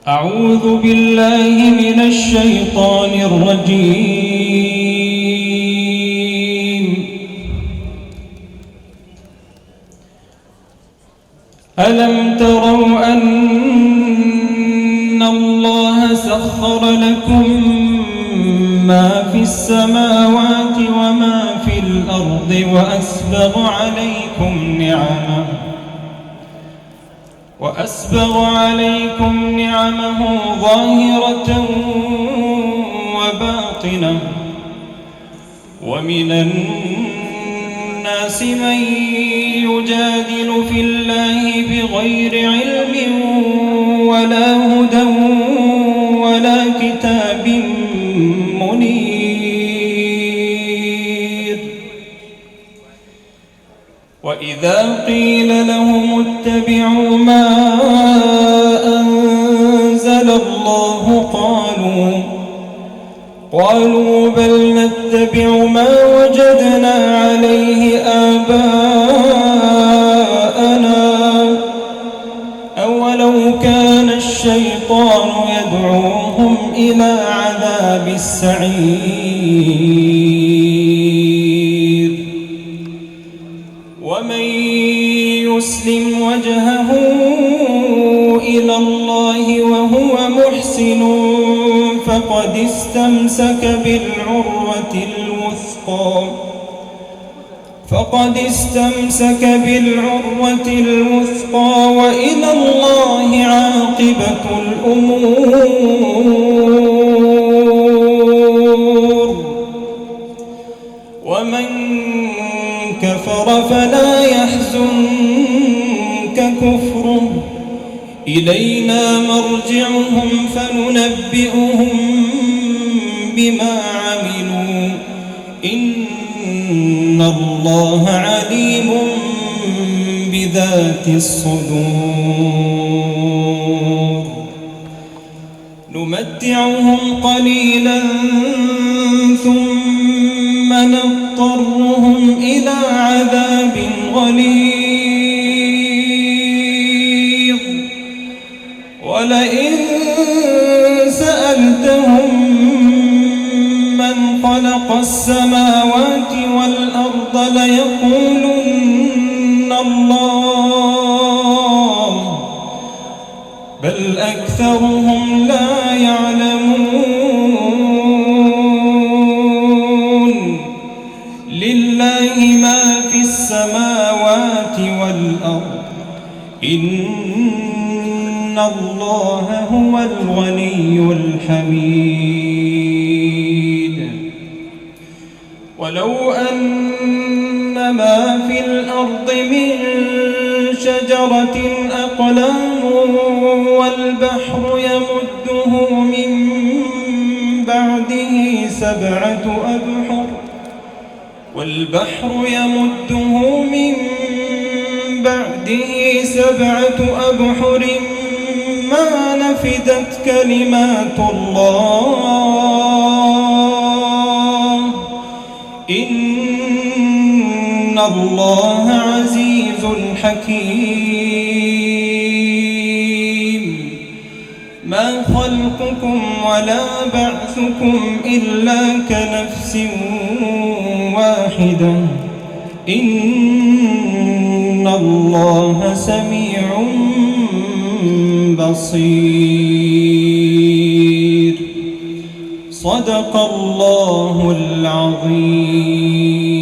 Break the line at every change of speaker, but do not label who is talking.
أعوذ بالله من الشيطان الرجيم. ألم تروا أن الله سخر لكم ما في السماوات وما في الأرض وأسبغ عليكم نعمه ظاهرة وباطنة، ومن الناس من يجادل في الله بغير علم ولا هدى ولا كتاب منير. وإذا قيل لهم اتبعوا ما أنزل الله قالوا بل نتبع ما وجدنا عليه آباءنا أولو كان الشيطان يدعوهم إلى عذاب السعير. ومن يسلم وجهه إلى الله وهو محسن فقد استمسك بالعروة الوثقى وإلى الله عاقبة الأمور. ومن كفر فلا يحزنك كفره، إلينا مرجعهم فننبئهم بما عملوا إن الله عليم بذات الصدور. نمتعهم قليلا ثم نضطرهم إلى عذاب غليظ، ولئن سألتهم من خلق السماوات والأرض ليقولن الله بل أكثرهم لا يعلمون. لله ما في السماوات والأرض إن الله هو الغني الحميد. ولو أن ما في الأرض من شجرة أقلام والبحر يمده من بعده سبعة أبحر ما نفدت كلمات الله إن الله عزيز حكيم. ما خلقكم ولا بعثكم إلا كنفس واحدة إن الله سميع بصير. صدق الله العظيم.